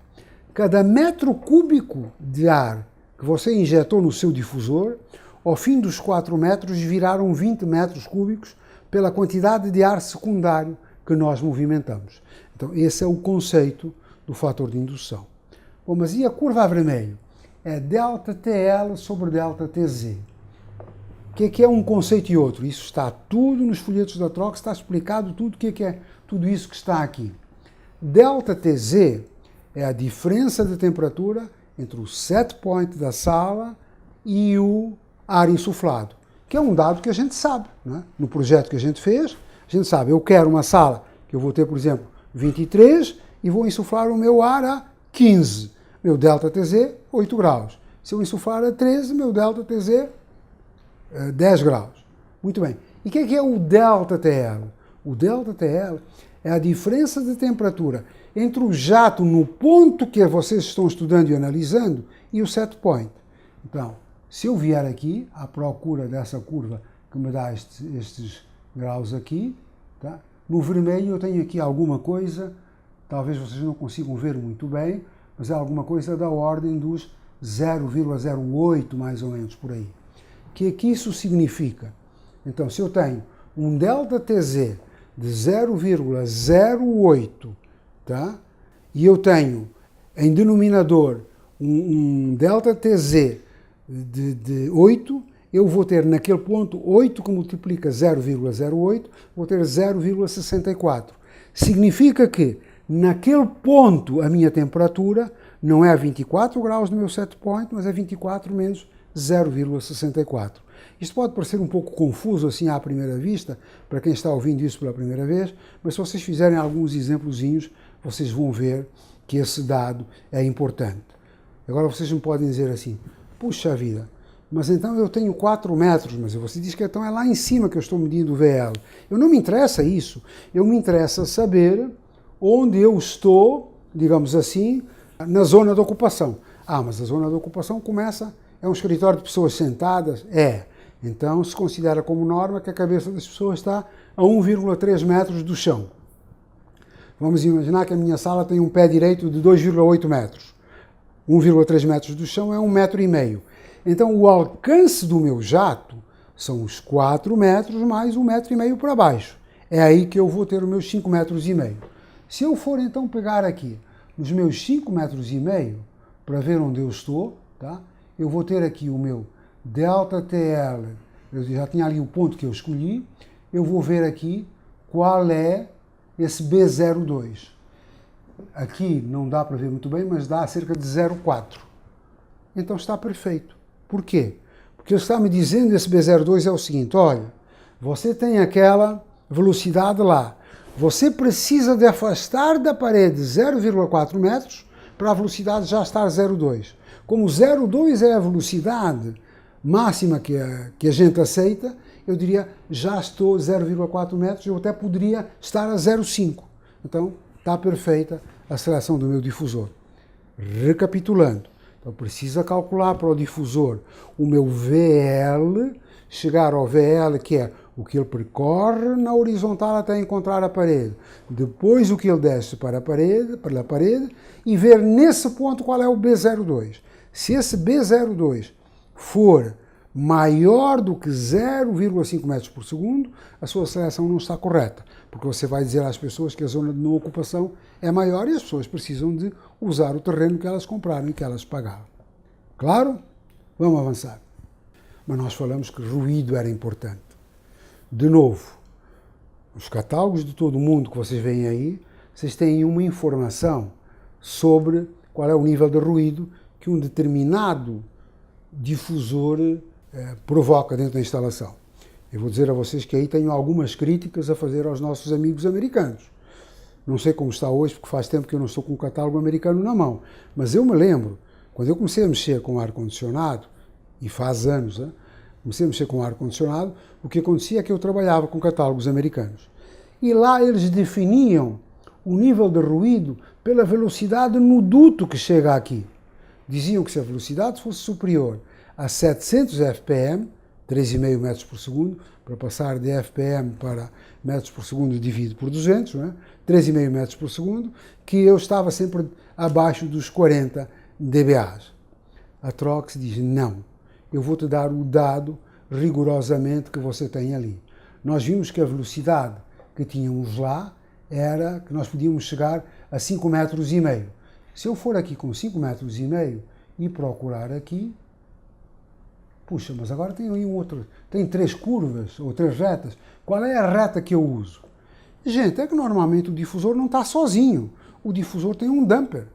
cada metro cúbico de ar que você injetou no seu difusor, ao fim dos 4 metros viraram 20 metros cúbicos pela quantidade de ar secundário que nós movimentamos. Então esse é o conceito do fator de indução. Bom, mas e a curva a vermelho? É ΔTL sobre ΔTZ. O que é um conceito e outro? Isso está tudo nos folhetos da Trox, está explicado tudo o que é tudo isso que está aqui. ΔTz é a diferença de temperatura entre o set point da sala e o ar insuflado, que é um dado que a gente sabe, não é? No projeto que a gente fez, a gente sabe, eu quero uma sala que eu vou ter, por exemplo, 23 e vou insuflar o meu ar a 15. Meu ΔTz, 8 graus. Se eu insuflar a 13, meu ΔTz, 10 graus. Muito bem. E o que é o ΔTL? O ΔTL é a diferença de temperatura entre o jato no ponto que vocês estão estudando e analisando e o set point. Então, se eu vier aqui à procura dessa curva que me dá estes graus aqui, tá? No vermelho eu tenho aqui alguma coisa, talvez vocês não consigam ver muito bem, mas é alguma coisa da ordem dos 0,08 mais ou menos por aí. O que é que isso significa? Então, se eu tenho um ΔTz de 0,08, tá? E eu tenho em denominador um ΔTz de 8, eu vou ter naquele ponto 8 que multiplica 0,08, vou ter 0,64. Significa que naquele ponto a minha temperatura não é 24 graus no meu set point, mas é 24 menos 0,64. Isto pode parecer um pouco confuso assim à primeira vista, para quem está ouvindo isso pela primeira vez, mas se vocês fizerem alguns exemplozinhos, vocês vão ver que esse dado é importante. Agora vocês me podem dizer assim, puxa vida, mas então eu tenho 4 metros, mas você diz que então é lá em cima que eu estou medindo o VL. Eu não me interessa isso, eu me interessa saber onde eu estou, digamos assim, na zona de ocupação. Ah, mas a zona de ocupação começa, é um escritório de pessoas sentadas? É. Então se considera como norma que a cabeça das pessoas está a 1,3 metros do chão. Vamos imaginar que a minha sala tem um pé direito de 2,8 metros. 1,3 metros do chão é 1,5 metro. Então o alcance do meu jato são os 4 metros mais 1,5 metro para baixo. É aí que eu vou ter os meus 5,5 metros. Se eu for então pegar aqui os meus 5,5 metros para ver onde eu estou, tá? Eu vou ter aqui o meu ΔTL, eu já tinha ali o ponto que eu escolhi, eu vou ver aqui qual é esse B02. Aqui não dá para ver muito bem, mas dá cerca de 0,4. Então está perfeito. Por quê? Porque ele está me dizendo, esse B02 é o seguinte, olha, você tem aquela velocidade lá, você precisa de afastar da parede 0,4 metros para a velocidade já estar 0,2. Como 0,2 é a velocidade máxima que a gente aceita, eu diria, já estou 0,4 metros, eu até poderia estar a 0,5. Então, está perfeita a seleção do meu difusor. Recapitulando, então precisa calcular para o difusor o meu VL, chegar ao VL, que é o que ele percorre na horizontal até encontrar a parede, depois o que ele desce para a parede, pela parede, e ver nesse ponto qual é o B02. Se esse B02 for maior do que 0,5 metros por segundo, a sua seleção não está correta, porque você vai dizer às pessoas que a zona de não ocupação é maior e as pessoas precisam de usar o terreno que elas compraram e que elas pagaram. Claro? Vamos avançar. Mas nós falamos que ruído era importante. De novo, os catálogos de todo mundo que vocês veem aí, vocês têm uma informação sobre qual é o nível de ruído que um determinado difusor provoca dentro da instalação. Eu vou dizer a vocês que aí tenho algumas críticas a fazer aos nossos amigos americanos. Não sei como está hoje, porque faz tempo que eu não estou com o catálogo americano na mão, mas eu me lembro, quando eu comecei a mexer com ar-condicionado, e faz anos, né? Comecei a mexer com ar-condicionado, o que acontecia é que eu trabalhava com catálogos americanos. E lá eles definiam o nível de ruído pela velocidade no duto que chega aqui. Diziam que se a velocidade fosse superior a 700 fpm, 3,5 metros por segundo, para passar de fpm para metros por segundo dividido por 200, não é? 3,5 metros por segundo, que eu estava sempre abaixo dos 40 dBAs. A Trox diz, não, eu vou te dar o dado rigorosamente que você tem ali. Nós vimos que a velocidade que tínhamos lá era que nós podíamos chegar a 5,5 metros. Se eu for aqui com 5,5 metros e procurar aqui, Puxa, mas agora tem aí tem 3 curvas ou 3 retas. Qual é a reta que eu uso? Gente, é que normalmente o difusor não está sozinho. O difusor tem um damper.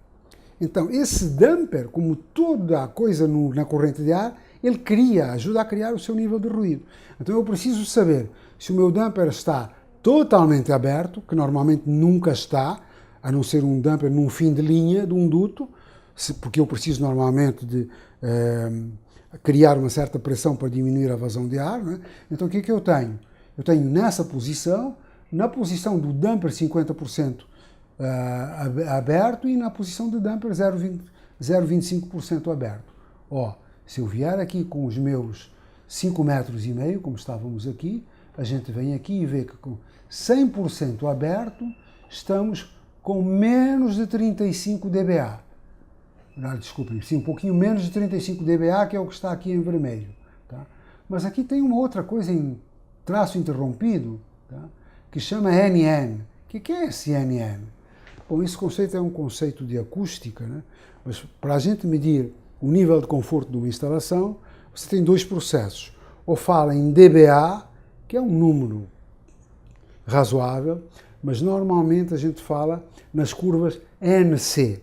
Então, esse damper, como toda coisa na corrente de ar, ele ajuda a criar o seu nível de ruído. Então, eu preciso saber se o meu damper está totalmente aberto, que normalmente nunca está, a não ser um damper num fim de linha de um duto, porque eu preciso normalmente de criar uma certa pressão para diminuir a vazão de ar. Né? Então, o que é que eu tenho? Eu tenho nessa posição, na posição do damper 50% aberto e na posição do damper 0,25% aberto. Ó, se eu vier aqui com os meus 5,5 metros, como estávamos aqui, a gente vem aqui e vê que com 100% aberto estamos com menos de 35 dBA. Desculpem, sim, um pouquinho menos de 35 dBA, que é o que está aqui em vermelho. Tá? Mas aqui tem uma outra coisa em traço interrompido, tá? Que chama NN. O que é esse NN? Bom, esse conceito é um conceito de acústica, né? Mas para a gente medir o nível de conforto de uma instalação, você tem 2 processos. Ou fala em dBA, que é um número razoável, mas normalmente a gente fala nas curvas NC.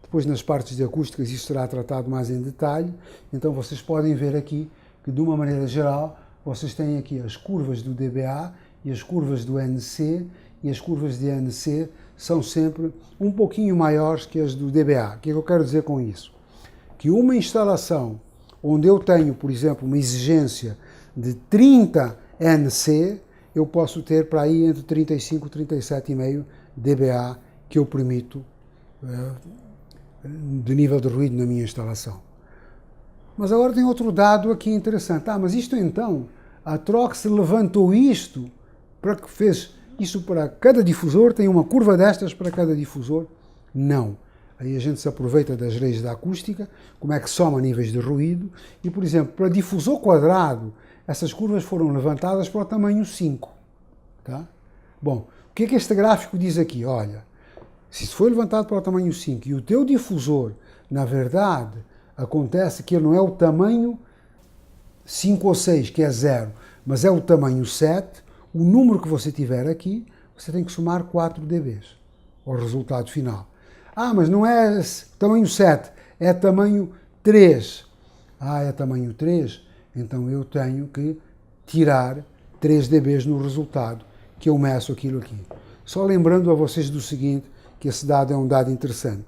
Depois, nas partes de acústicas, isso será tratado mais em detalhe. Então, vocês podem ver aqui que, de uma maneira geral, vocês têm aqui as curvas do dBA e as curvas do NC, e as curvas de NC são sempre um pouquinho maiores que as do dBA. O que é que eu quero dizer com isso? Que uma instalação onde eu tenho, por exemplo, uma exigência de 30 NC, eu posso ter para aí entre 35 e 37,5 dBA que eu permito de nível de ruído na minha instalação. Mas agora tem outro dado aqui interessante. Mas isto então, a Trox levantou isto, fez isso para cada difusor, tem uma curva destas para cada difusor? Não. Aí a gente se aproveita das leis da acústica, como é que soma níveis de ruído, e, por exemplo, para difusor quadrado, essas curvas foram levantadas para o tamanho 5. Tá? Bom, o que é que este gráfico diz aqui? Olha, se foi levantado para o tamanho 5 e o teu difusor, na verdade, acontece que ele não é o tamanho 5 ou 6, que é 0, mas é o tamanho 7, o número que você tiver aqui, você tem que somar 4 dBs ao resultado final. Mas não é tamanho 7, é tamanho 3. É tamanho 3, então eu tenho que tirar 3 dBs no resultado, que eu meço aquilo aqui. Só lembrando a vocês do seguinte, que esse dado é um dado interessante.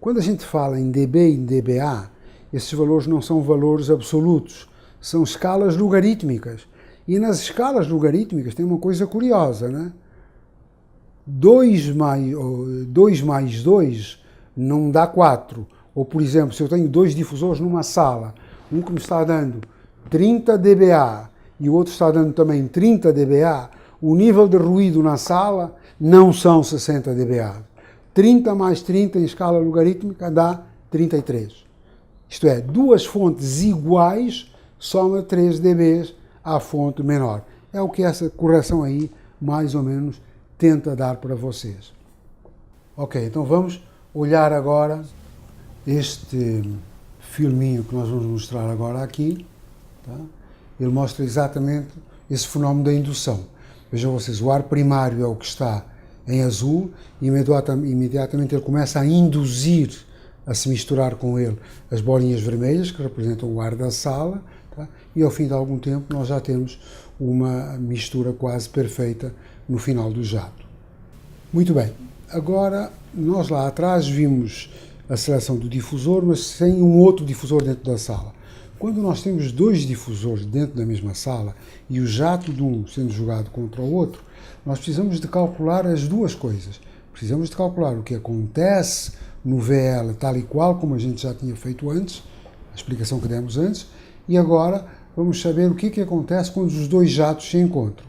Quando a gente fala em dB e em dBA, esses valores não são valores absolutos, são escalas logarítmicas. E nas escalas logarítmicas tem uma coisa curiosa, né? 2 mais 2 não dá 4. Ou, por exemplo, se eu tenho 2 difusores numa sala, um que me está dando 30 dBA e o outro está dando também 30 dBA, o nível de ruído na sala não são 60 dBA. 30 mais 30 em escala logarítmica dá 33. Isto é, 2 fontes iguais soma 3 dBs à fonte menor. É o que essa correção aí, mais ou menos, tenta dar para vocês. Ok, então vamos olhar agora este filminho que nós vamos mostrar agora aqui. Tá? Ele mostra exatamente esse fenómeno da indução. Vejam vocês, o ar primário é o que está em azul e imediatamente ele começa a induzir a se misturar com ele as bolinhas vermelhas, que representam o ar da sala, tá? E ao fim de algum tempo nós já temos uma mistura quase perfeita no final do jato. Muito bem, agora nós lá atrás vimos a seleção do difusor, mas sem um outro difusor dentro da sala. Quando nós temos 2 difusores dentro da mesma sala e o jato de um sendo jogado contra o outro, nós precisamos de calcular as duas coisas. Precisamos de calcular o que acontece no VL tal e qual, como a gente já tinha feito antes, a explicação que demos antes, e agora vamos saber o que acontece quando os 2 jatos se encontram.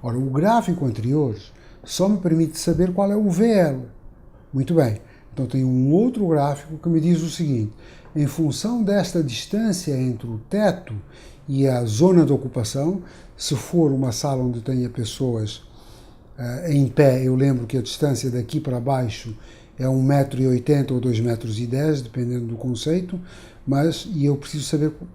Ora, o gráfico anterior só me permite saber qual é o VL. Muito bem, então tem um outro gráfico que me diz o seguinte: em função desta distância entre o teto e a zona de ocupação, se for uma sala onde tenha pessoas em pé, eu lembro que a distância daqui para baixo é 1,80 m ou 2,10 m, dependendo do conceito, e eu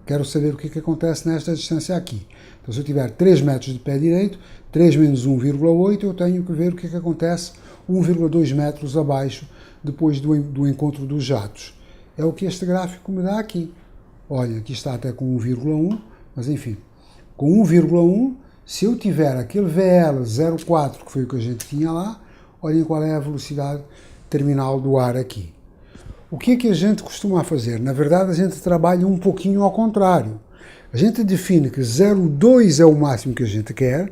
quero saber o que acontece nesta distância aqui. Então, se eu tiver 3 metros de pé direito, 3 menos 1,8, eu tenho que ver o que acontece 1,2 metros abaixo, depois do encontro dos jatos. É o que este gráfico me dá aqui. Olha, aqui está até com 1,1, mas enfim, com 1,1, se eu tiver aquele VL 0,4, que foi o que a gente tinha lá, olhem qual é a velocidade terminal do ar aqui. O que é que a gente costuma fazer? Na verdade, a gente trabalha um pouquinho ao contrário. A gente define que 0,2 é o máximo que a gente quer,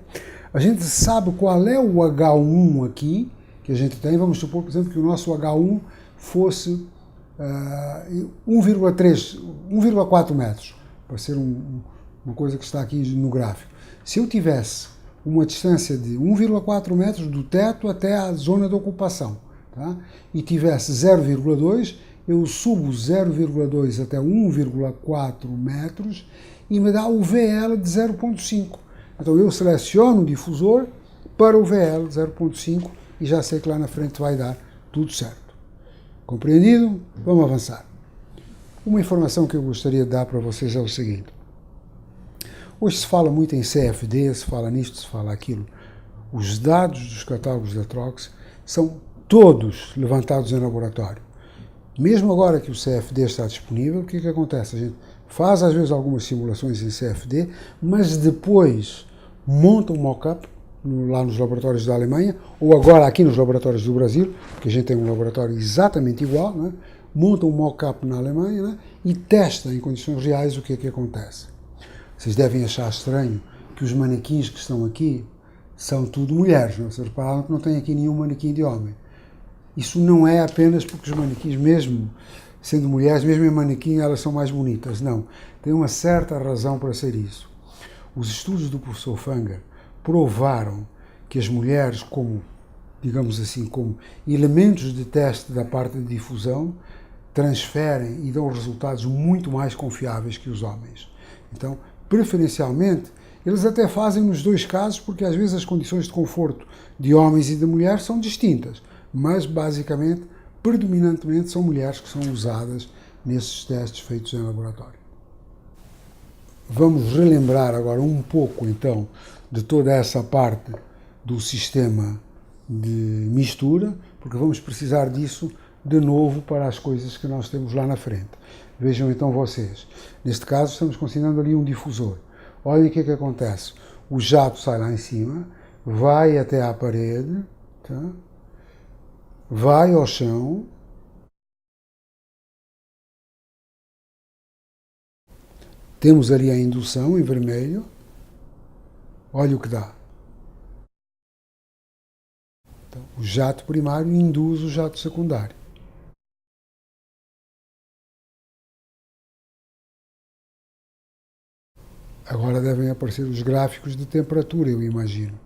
a gente sabe qual é o H1 aqui, que a gente tem. Vamos supor, por exemplo, que o nosso H1 fosse 1,3, 1,4 metros, para ser uma coisa que está aqui no gráfico. Se eu tivesse uma distância de 1,4 metros do teto até a zona de ocupação, tá? E tivesse 0,2, eu subo 0,2 até 1,4 metros e me dá o VL de 0,5. Então eu seleciono o difusor para o VL 0,5 e já sei que lá na frente vai dar tudo certo. Compreendido? Vamos avançar. Uma informação que eu gostaria de dar para vocês é o seguinte. Hoje se fala muito em CFD, se fala nisto, se fala aquilo. Os dados dos catálogos da Trox são todos levantados em laboratório. Mesmo agora que o CFD está disponível, o que acontece? A gente faz às vezes algumas simulações em CFD, mas depois monta um mock-up lá nos laboratórios da Alemanha, ou agora aqui nos laboratórios do Brasil, que a gente tem um laboratório exatamente igual, né? Monta um mock-up na Alemanha, né? E testa em condições reais o que acontece. Vocês devem achar estranho que os manequins que estão aqui são tudo mulheres, não? Vocês repararam que não tem aqui nenhum manequim de homem. Isso não é apenas porque os manequins, mesmo sendo mulheres, mesmo em manequim, elas são mais bonitas. Não, tem uma certa razão para ser isso. Os estudos do professor Fanger provaram que as mulheres, como, digamos assim, como elementos de teste da parte de difusão, transferem e dão resultados muito mais confiáveis que os homens. Então, preferencialmente, eles até fazem nos dois casos, porque às vezes as condições de conforto de homens e de mulheres são distintas, mas basicamente, predominantemente, são mulheres que são usadas nesses testes feitos em laboratório. Vamos relembrar agora um pouco, então, de toda essa parte do sistema de mistura, porque vamos precisar disso de novo para as coisas que nós temos lá na frente. Vejam então vocês, neste caso estamos considerando ali um difusor. Olhem o que acontece. O jato sai lá em cima, vai até à parede, tá? Vai ao chão, temos ali a indução em vermelho, olha o que dá. Então, o jato primário induz o jato secundário. Agora devem aparecer os gráficos de temperatura, eu imagino.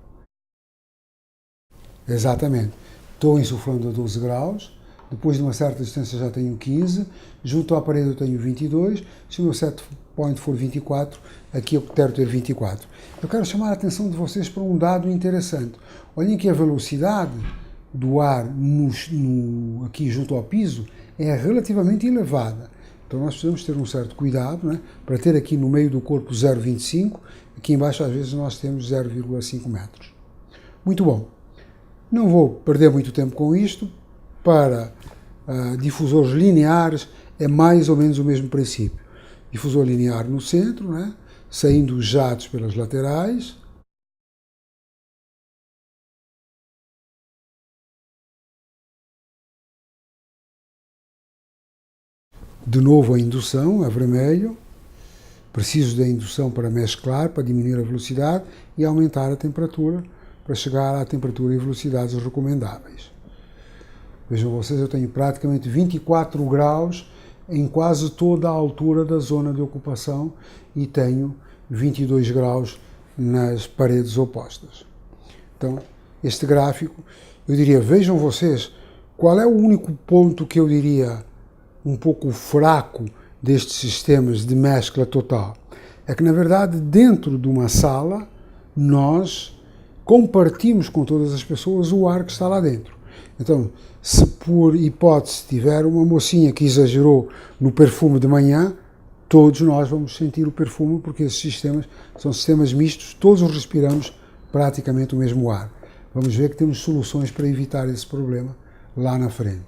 Exatamente. Estou insuflando a 12 graus, depois de uma certa distância já tenho 15, junto à parede eu tenho 22, se o meu set point for 24, aqui eu quero ter 24. Eu quero chamar a atenção de vocês para um dado interessante. Olhem que a velocidade do ar aqui junto ao piso é relativamente elevada. Então nós precisamos ter um certo cuidado, né, para ter aqui no meio do corpo 0,25, aqui embaixo às vezes nós temos 0,5 metros. Muito bom. Não vou perder muito tempo com isto. Para difusores lineares é mais ou menos o mesmo princípio. Difusor linear no centro, né, saindo os jatos pelas laterais. De novo a indução, a vermelho. Preciso da indução para mesclar, para diminuir a velocidade e aumentar a temperatura, para chegar à temperatura e velocidades recomendáveis. Vejam vocês, eu tenho praticamente 24 graus em quase toda a altura da zona de ocupação e tenho 22 graus nas paredes opostas. Então, este gráfico, eu diria, vejam vocês, qual é o único ponto que eu diria um pouco fraco destes sistemas de mescla total? É que, na verdade, dentro de uma sala, nós compartimos com todas as pessoas o ar que está lá dentro. Então, se por hipótese tiver uma mocinha que exagerou no perfume de manhã, todos nós vamos sentir o perfume, porque esses sistemas são sistemas mistos, todos respiramos praticamente o mesmo ar. Vamos ver que temos soluções para evitar esse problema lá na frente.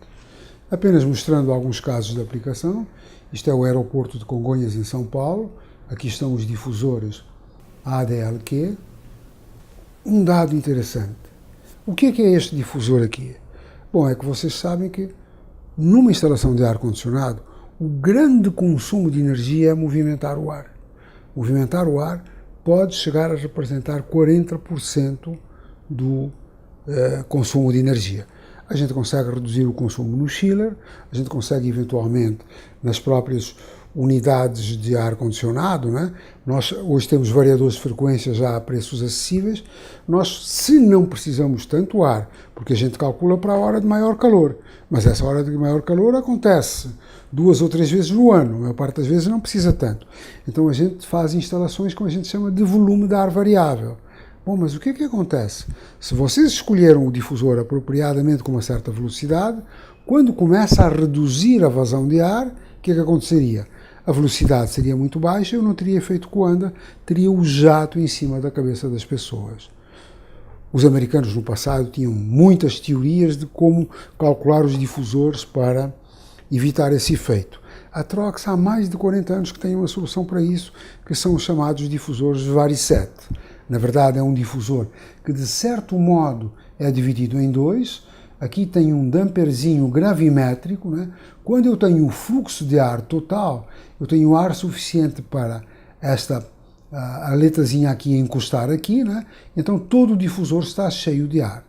Apenas mostrando alguns casos de aplicação. Isto é o aeroporto de Congonhas, em São Paulo. Aqui estão os difusores ADLQ. Um dado interessante. O que é este difusor aqui? Bom, é que vocês sabem que numa instalação de ar-condicionado, o grande consumo de energia é movimentar o ar. Movimentar o ar pode chegar a representar 40% do consumo de energia. A gente consegue reduzir o consumo no chiller, a gente consegue eventualmente nas próprias unidades de ar-condicionado, né? Nós hoje temos variadores de frequência já a preços acessíveis. Nós, se não precisamos tanto ar, porque a gente calcula para a hora de maior calor, mas essa hora de maior calor acontece 2 ou 3 vezes no ano, a maior parte das vezes não precisa tanto. Então a gente faz instalações como a gente chama de volume de ar variável. Bom, mas o que é que acontece? Se vocês escolheram o difusor apropriadamente com uma certa velocidade, quando começa a reduzir a vazão de ar, o que é que aconteceria? A velocidade seria muito baixa, eu não teria efeito coanda, teria o jato em cima da cabeça das pessoas. Os americanos no passado tinham muitas teorias de como calcular os difusores para evitar esse efeito. A Trox há mais de 40 anos que tem uma solução para isso, que são os chamados difusores Variset. Na verdade, é um difusor que, de certo modo, é dividido em 2. Aqui tem um damperzinho gravimétrico, né? Quando eu tenho o fluxo de ar total, eu tenho ar suficiente para esta aletazinha aqui encostar aqui, né? Então todo o difusor está cheio de ar.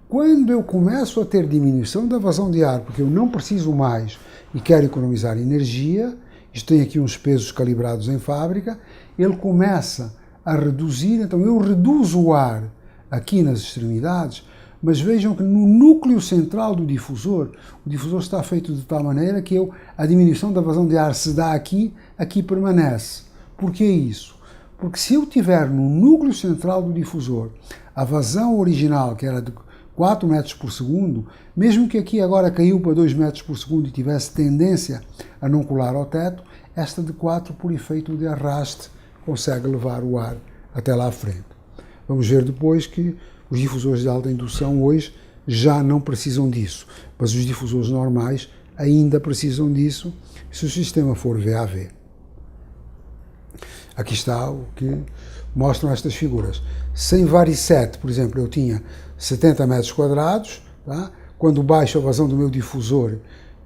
Quando eu começo a ter diminuição da vazão de ar, porque eu não preciso mais e quero economizar energia, isto tem aqui uns pesos calibrados em fábrica, ele começa a reduzir, então eu reduzo o ar aqui nas extremidades, mas vejam que no núcleo central do difusor, o difusor está feito de tal maneira que a diminuição da vazão de ar se dá aqui, aqui permanece. Por que isso? Porque se eu tiver no núcleo central do difusor a vazão original, que era de 4 metros por segundo, mesmo que aqui agora caiu para 2 metros por segundo e tivesse tendência a não colar ao teto, esta de 4, por efeito de arraste, consegue levar o ar até lá à frente. Vamos ver depois que os difusores de alta indução hoje já não precisam disso, mas os difusores normais ainda precisam disso se o sistema for VAV. Aqui está o que mostram estas figuras. Sem Variset, por exemplo, eu tinha 70 metros quadrados, tá? Quando baixo a vazão do meu difusor,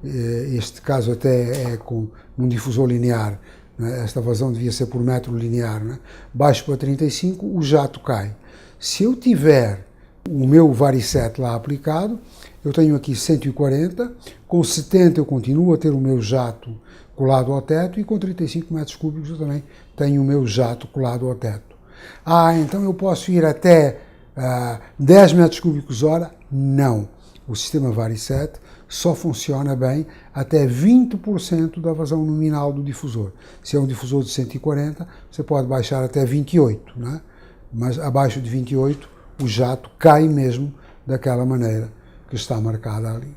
este caso até é com um difusor linear, né? Esta vazão devia ser por metro linear, né? Baixo para 35, o jato cai. Se eu tiver o meu Variset lá aplicado, eu tenho aqui 140, com 70 eu continuo a ter o meu jato colado ao teto e com 35 metros cúbicos eu também tenho o meu jato colado ao teto. Então eu posso ir até 10 metros cúbicos hora? Não. O sistema Variset só funciona bem até 20% da vazão nominal do difusor. Se é um difusor de 140, você pode baixar até 28, né? Mas abaixo de 28 o jato cai mesmo daquela maneira que está marcada ali.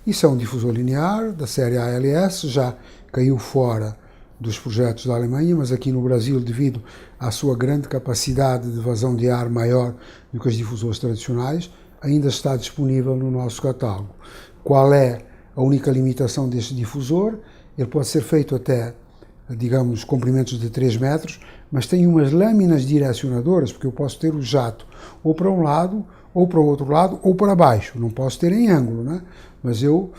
Isso é um difusor linear da série ALS, já caiu fora dos projetos da Alemanha, mas aqui no Brasil, devido à sua grande capacidade de vazão de ar maior do que os difusores tradicionais, ainda está disponível no nosso catálogo. Qual é a única limitação deste difusor? Ele pode ser feito até, digamos, comprimentos de 3 metros, mas tem umas lâminas direcionadoras, porque eu posso ter o jato ou para um lado, ou para o outro lado, ou para baixo. Não posso ter em ângulo, né? Mas eu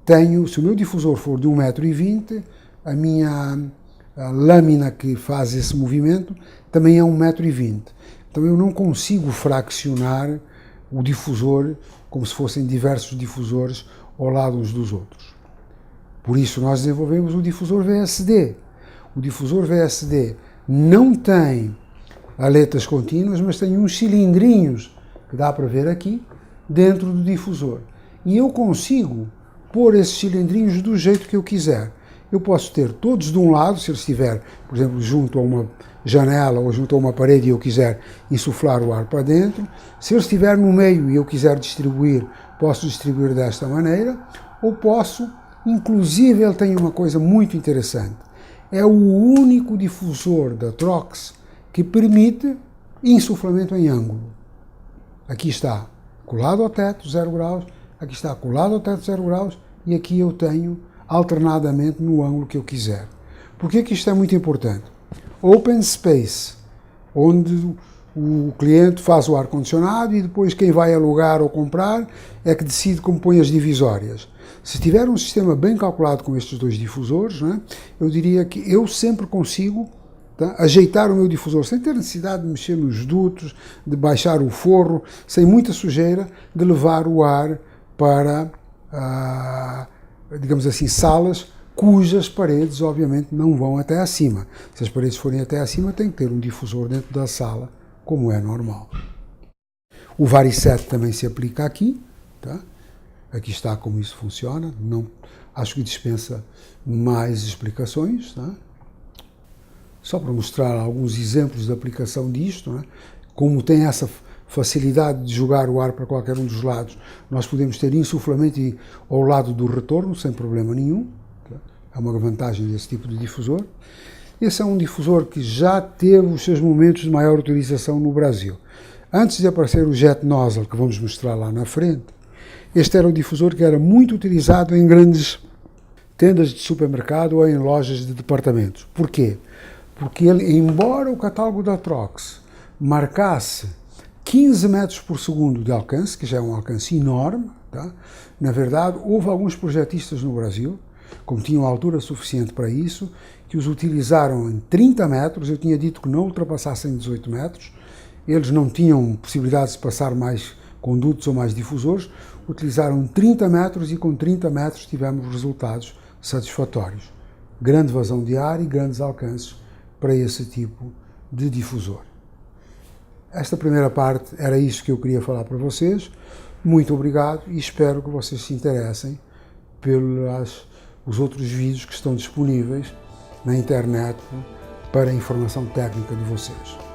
tenho, se o meu difusor for de 1,20 m, a lâmina que faz esse movimento também é 1,20 m. Então eu não consigo fraccionar o difusor como se fossem diversos difusores ao lado uns dos outros. Por isso nós desenvolvemos o difusor VSD. O difusor VSD não tem aletas contínuas, mas tem uns cilindrinhos, que dá para ver aqui, dentro do difusor. E eu consigo pôr esses cilindrinhos do jeito que eu quiser. Eu posso ter todos de um lado, se ele estiver, por exemplo, junto a uma janela ou junto a uma parede e eu quiser insuflar o ar para dentro. Se ele estiver no meio e eu quiser distribuir, posso distribuir desta maneira, ou posso, inclusive ele tem uma coisa muito interessante. é o único difusor da Trox que permite insuflamento em ângulo. Aqui está colado ao teto 0 graus, aqui está colado ao teto 0 graus e aqui eu tenho alternadamente no ângulo que eu quiser. Por que isto é muito importante? Open space, onde o cliente faz o ar-condicionado e depois quem vai alugar ou comprar é que decide como põe as divisórias. Se tiver um sistema bem calculado com estes dois difusores, né, eu diria que eu sempre consigo ajeitar o meu difusor sem ter necessidade de mexer nos dutos, de baixar o forro, sem muita sujeira, de levar o ar para, digamos assim, salas cujas paredes, obviamente, não vão até acima. Se as paredes forem até acima, tem que ter um difusor dentro da sala, como é normal. O Variset também se aplica aqui. Tá? Aqui está como isso funciona. Não, acho que dispensa mais explicações. Tá? Só para mostrar alguns exemplos de aplicação disto, né? Como tem essa facilidade de jogar o ar para qualquer um dos lados, nós podemos ter insuflamento ao lado do retorno, sem problema nenhum. É uma vantagem desse tipo de difusor. Esse é um difusor que já teve os seus momentos de maior utilização no Brasil. Antes de aparecer o Jet Nozzle, que vamos mostrar lá na frente, este era um difusor que era muito utilizado em grandes tendas de supermercado ou em lojas de departamentos. Porquê? Porque ele, embora o catálogo da Trox marcasse 15 metros por segundo de alcance, que já é um alcance enorme, tá? Na verdade, houve alguns projetistas no Brasil, como tinham altura suficiente para isso, que os utilizaram em 30 metros, eu tinha dito que não ultrapassassem 18 metros, eles não tinham possibilidade de passar mais condutos ou mais difusores, utilizaram 30 metros e com 30 metros tivemos resultados satisfatórios. Grande vazão de ar e grandes alcances para esse tipo de difusor. Esta primeira parte era isso que eu queria falar para vocês. Muito obrigado e espero que vocês se interessem pelos outros vídeos que estão disponíveis na internet para a informação técnica de vocês.